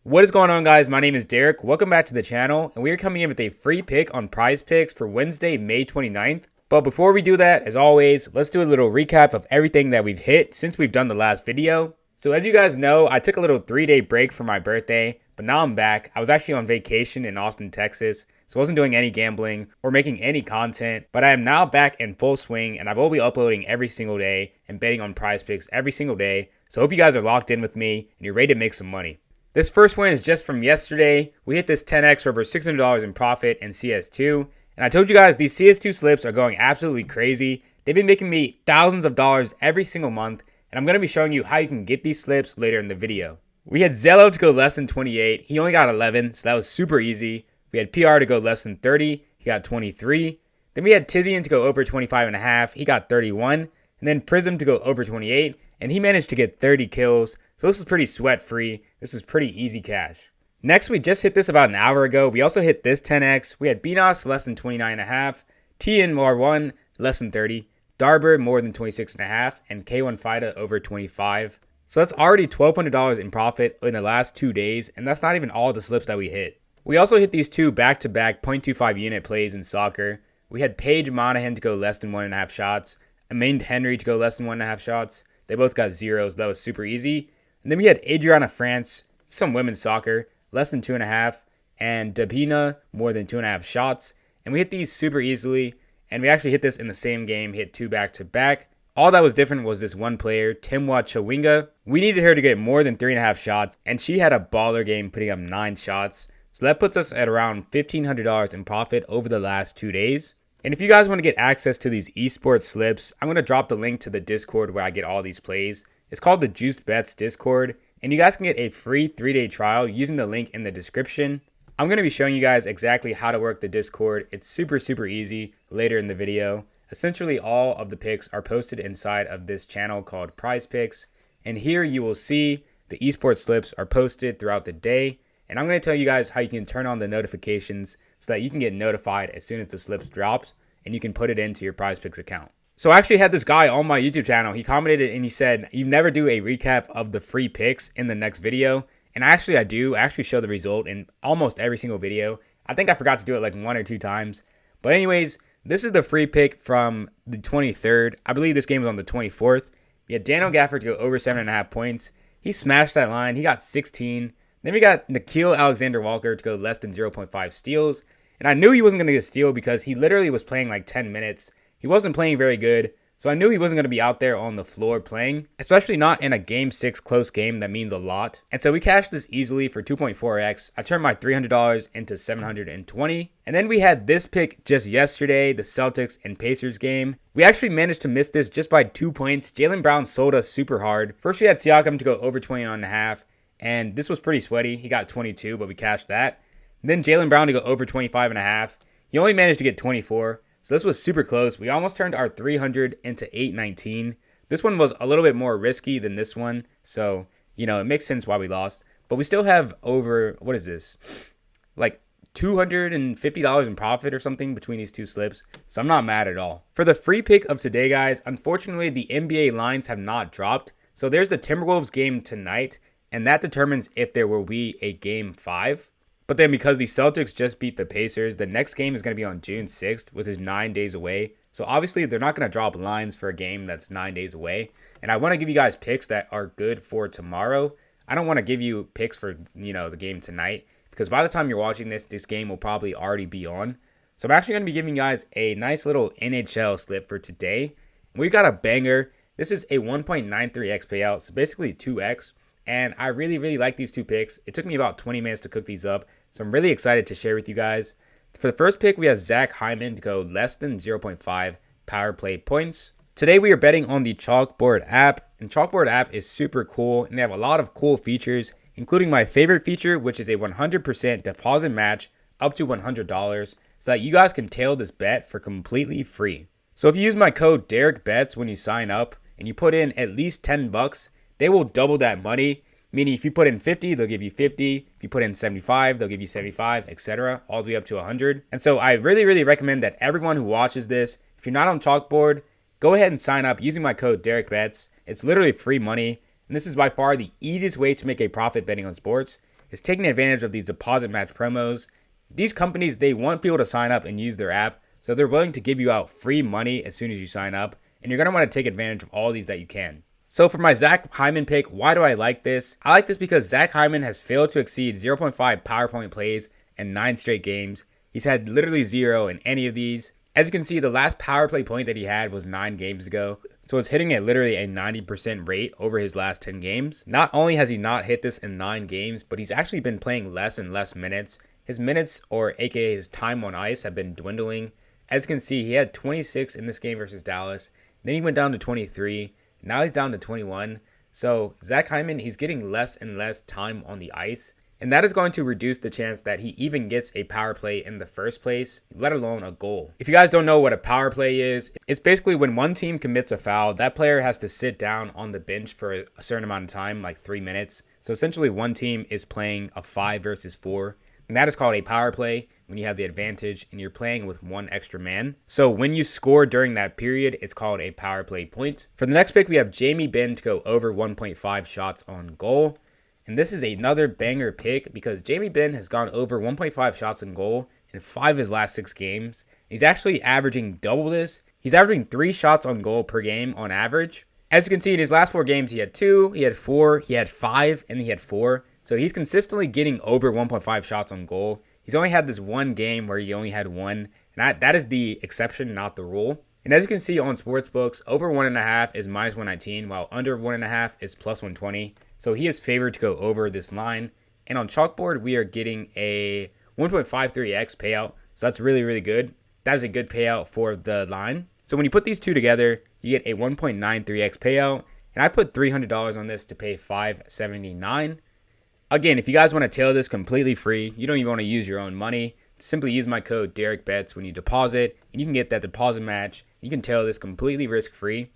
What is going on, guys? My name is Derek. Welcome back to the channel, and we are coming in with a free pick on PrizePicks for Wednesday, May 29th. But before we do that, as always, let's do a little recap of everything that we've hit since we've done the last video. So as you guys know, I took a little 3-day break for my birthday, but now I'm back. I was actually on vacation in Austin, Texas, so I wasn't doing any gambling or making any content, but I am now back in full swing, and I will be uploading every single day and betting on PrizePicks every single day. So I hope you guys are locked in with me and you're ready to make some money. This first win is just from yesterday. We hit this 10x for over $600 in profit in CS2. And I told you guys these CS2 slips are going absolutely crazy. They've been making me thousands of dollars every single month. And I'm going to be showing you how you can get these slips later in the video. We had Zello to go less than 28. He only got 11, so that was super easy. We had PR to go less than 30. He got 23. Then we had Tizian to go over 25.5. He got 31. And then Prism to go over 28. And he managed to get 30 kills. So this was pretty sweat free. This was pretty easy cash. Next, we just hit this about an hour ago. We also hit this 10x. We had Benos less than 29.5, TNR1 less than 30, Darber more than 26.5, and K1 FIDA over 25. So that's already $1,200 in profit in the last 2 days, and that's not even all the slips that we hit. We also hit these two back-to-back 0.25 unit plays in soccer. We had Paige Monahan to go less than 1.5 shots, Amand Henry to go less than 1.5 shots. They both got zeros. That was super easy. And then we had Adriana France, some women's soccer, less than 2.5, and Dabina, more than 2.5 shots. And we hit these super easily, and we actually hit this in the same game, hit two back-to-back. All that was different was this one player, Timwa Chawinga. We needed her to get more than 3.5 shots, and she had a baller game putting up 9 shots. So that puts us at around $1,500 in profit over the last 2 days. And if you guys want to get access to these esports slips, I'm going to drop the link to the Discord where I get all these plays. It's called the Juiced Bets Discord, and you guys can get a free 3-day trial using the link in the description. I'm going to be showing you guys exactly how to work the Discord. It's super easy later in the video. Essentially, all of the picks are posted inside of this channel called PrizePicks, and here you will see the esports slips are posted throughout the day. And I'm going to tell you guys how you can turn on the notifications so that you can get notified as soon as the slips drops, and you can put it into your PrizePicks account. So I actually had this guy on my YouTube channel. He commented and he said, you never do a recap of the free picks in the next video. And I do. I actually show the result in almost every single video. I think I forgot to do it like 1 or 2 times. But anyways, this is the free pick from the 23rd. I believe this game was on the 24th. We had Daniel Gafford to go over 7.5 points. He smashed that line. He got 16. Then we got Nikhil Alexander-Walker to go less than 0.5 steals. And I knew he wasn't going to get a steal because he literally was playing like 10 minutes. He wasn't playing very good, so I knew he wasn't going to be out there on the floor playing, especially not in a Game 6 close game that means a lot. And so we cashed this easily for 2.4x. I turned my $300 into $720. And then we had this pick just yesterday, the Celtics and Pacers game. We actually managed to miss this just by 2 points. Jaylen Brown sold us super hard. First we had Siakam to go over 29.5, and this was pretty sweaty. He got 22, but we cashed that. And then Jaylen Brown to go over 25.5. He only managed to get 24. So this was super close. We almost turned our 300 into 819. This one was a little bit more risky than this one. So, it makes sense why we lost. But we still have over, what is this? Like $250 in profit or something between these two slips. So I'm not mad at all. For the free pick of today, guys, unfortunately, the NBA lines have not dropped. So there's the Timberwolves game tonight, and that determines if there will be a game 5. But then because the Celtics just beat the Pacers, the next game is going to be on June 6th, which is 9 days away. So obviously they're not going to drop lines for a game that's 9 days away. And I want to give you guys picks that are good for tomorrow. I don't want to give you picks for, the game tonight, because by the time you're watching this game will probably already be on. So I'm actually going to be giving you guys a nice little NHL slip for today. We've got a banger. This is a 1.93x payout, so basically 2x. And I really like these two picks. It took me about 20 minutes to cook these up, so I'm really excited to share with you guys. For the first pick, we have Zach Hyman to go less than 0.5 power play points. Today, we are betting on the Chalkboard app, and Chalkboard app is super cool, and they have a lot of cool features, including my favorite feature, which is a 100% deposit match up to $100, so that you guys can tail this bet for completely free. So if you use my code DerekBets when you sign up, and you put in at least $10, they will double that money, meaning if you put in 50, they'll give you 50. If you put in 75, they'll give you 75, etc., all the way up to 100. And so I really recommend that everyone who watches this, if you're not on Chalkboard, go ahead and sign up using my code DerekBets. It's literally free money, and this is by far the easiest way to make a profit betting on sports. is taking advantage of these deposit match promos. These companies, they want people to sign up and use their app, so they're willing to give you out free money as soon as you sign up, and you're going to want to take advantage of all these that you can. So for my Zach Hyman pick, why do I like this? I like this because Zach Hyman has failed to exceed 0.5 power point plays in 9 straight games. He's had literally 0 in any of these. As you can see, the last power play point that he had was 9 games ago. So it's hitting at literally a 90% rate over his last 10 games. Not only has he not hit this in 9 games, but he's actually been playing less and less minutes. His minutes, or aka his time on ice, have been dwindling. As you can see, he had 26 in this game versus Dallas. Then he went down to 23. Now he's down to 21. So Zach Hyman, he's getting less and less time on the ice. And that is going to reduce the chance that he even gets a power play in the first place, let alone a goal. If you guys don't know what a power play is, it's basically when one team commits a foul, that player has to sit down on the bench for a certain amount of time, like 3 minutes. So essentially one team is playing a 5 versus 4. And that is called a power play when you have the advantage and you're playing with one extra man. So when you score during that period, it's called a power play point. For the next pick, we have Jamie Benn to go over 1.5 shots on goal. And this is another banger pick because Jamie Benn has gone over 1.5 shots on goal in 5 of his last 6 games. He's actually averaging double this. He's averaging 3 shots on goal per game on average. As you can see, in his last 4 games, he had 2, he had 4, he had 5, and he had 4. So he's consistently getting over 1.5 shots on goal. He's only had this one game where he only had 1. And that is the exception, not the rule. And as you can see on sportsbooks, over 1.5 is minus 119, while under 1.5 is plus 120. So he is favored to go over this line. And on Chalkboard, we are getting a 1.53x payout. So that's really, really good. That is a good payout for the line. So when you put these two together, you get a 1.93x payout. And I put $300 on this to pay $579. Again, if you guys want to tail this completely free, you don't even want to use your own money, simply use my code DerekBets when you deposit, and you can get that deposit match. You can tail this completely risk-free.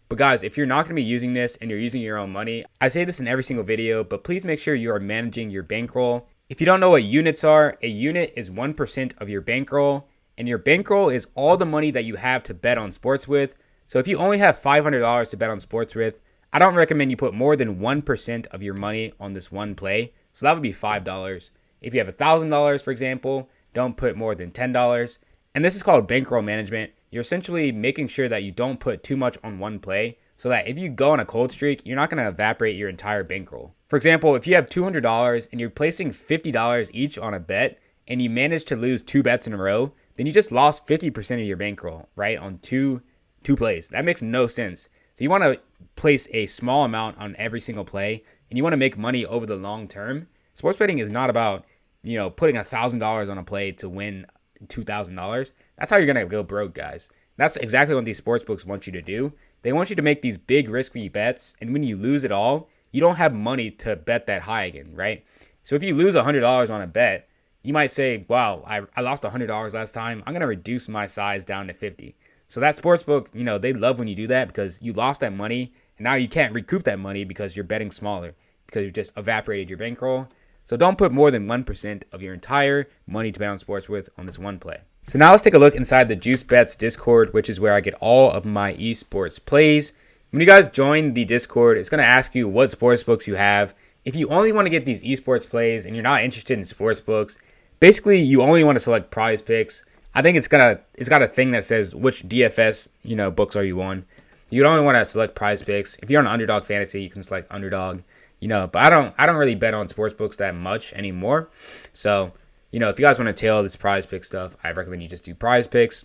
But guys, if you're not going to be using this and you're using your own money, I say this in every single video, but please make sure you are managing your bankroll. If you don't know what units are, a unit is 1% of your bankroll, and your bankroll is all the money that you have to bet on sports with. So if you only have $500 to bet on sports with, I don't recommend you put more than 1% of your money on this one play. So that would be $5. If you have $1,000, for example, don't put more than $10. And this is called bankroll management. You're essentially making sure that you don't put too much on one play so that if you go on a cold streak, you're not going to evaporate your entire bankroll. For example, if you have $200 and you're placing $50 each on a bet and you manage to lose 2 bets in a row, then you just lost 50% of your bankroll, right, on two plays. That makes no sense. So you want to place a small amount on every single play, and you want to make money over the long term. Sports betting is not about, putting $1,000 on a play to win $2,000. That's how you're going to go broke, guys. That's exactly what these sportsbooks want you to do. They want you to make these big risky bets, and when you lose it all, you don't have money to bet that high again, right? So if you lose $100 on a bet, you might say, wow, I lost $100 last time. I'm going to reduce my size down to 50. So that sportsbook, they love when you do that because you lost that money and now you can't recoup that money because you're betting smaller because you've just evaporated your bankroll. So don't put more than 1% of your entire money to bet on sports with on this one play. So now let's take a look inside the Juice Bets Discord, which is where I get all of my esports plays. When you guys join the Discord, it's going to ask you what sportsbooks you have. If you only want to get these esports plays and you're not interested in sportsbooks, basically you only want to select PrizePicks. I think it's got a thing that says which DFS, books are you on. You don't only want to select PrizePicks. If you're on UnderDog Fantasy, you can select UnderDog, but I don't really bet on sports books that much anymore. So, if you guys want to tail this PrizePicks stuff, I recommend you just do PrizePicks.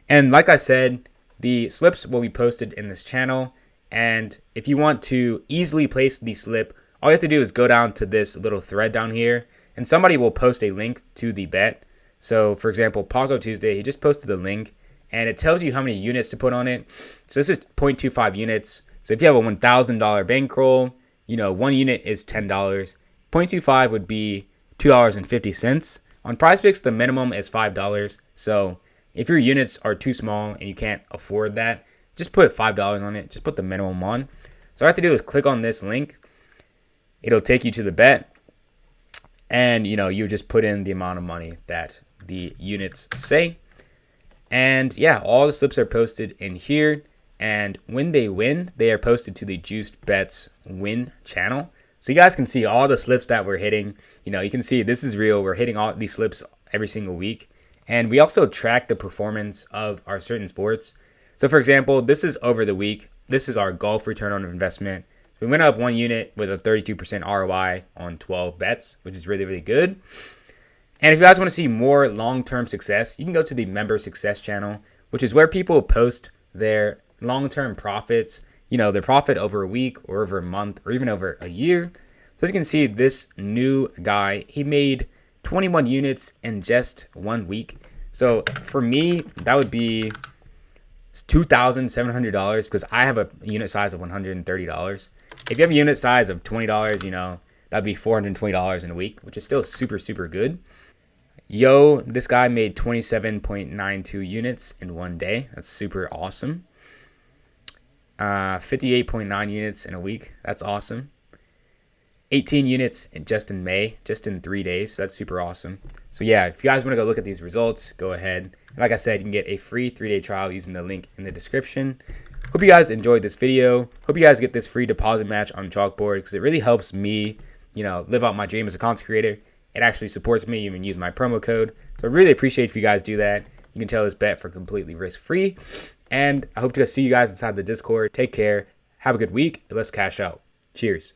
And like I said, the slips will be posted in this channel. And if you want to easily place the slip, all you have to do is go down to this little thread down here, and somebody will post a link to the bet. So, for example, Paco Tuesday, he just posted the link, and it tells you how many units to put on it. So this is 0.25 units. So if you have a $1,000 bankroll, 1 unit is $10. 0.25 would be $2.50. On PrizePicks, the minimum is $5. So if your units are too small and you can't afford that, just put $5 on it. Just put the minimum on. So all I have to do is click on this link. It'll take you to the bet. And, you just put in the amount of money that the units say. And yeah, all the slips are posted in here. And when they win, they are posted to the Juiced Bets Win channel. So you guys can see all the slips that we're hitting. You can see this is real. We're hitting all these slips every single week. And we also track the performance of our certain sports. So for example, this is over the week. This is our golf return on investment. We went up 1 unit with a 32% ROI on 12 bets, which is really, really good. And if you guys want to see more long-term success, you can go to the member success channel, which is where people post their long-term profits, their profit over a week or over a month or even over a year. So as you can see, this new guy, he made 21 units in just 1 week. So for me, that would be $2,700 because I have a unit size of $130. If you have a unit size of $20, that'd be $420 in a week, which is still super, super good. Yo, this guy made 27.92 units in 1 day. That's super awesome. 58.9 units in a week. That's awesome. 18 units just in May, just in 3 days. So that's super awesome. So yeah, if you guys want to go look at these results, go ahead. And like I said, you can get a free 3-day trial using the link in the description. Hope you guys enjoyed this video. Hope you guys get this free deposit match on Chalkboard because it really helps me, live out my dream as a content creator. It actually supports me even use my promo code. So I really appreciate if you guys do that. You can tell this bet for completely risk-free. And I hope to see you guys inside the Discord. Take care. Have a good week. And let's cash out. Cheers.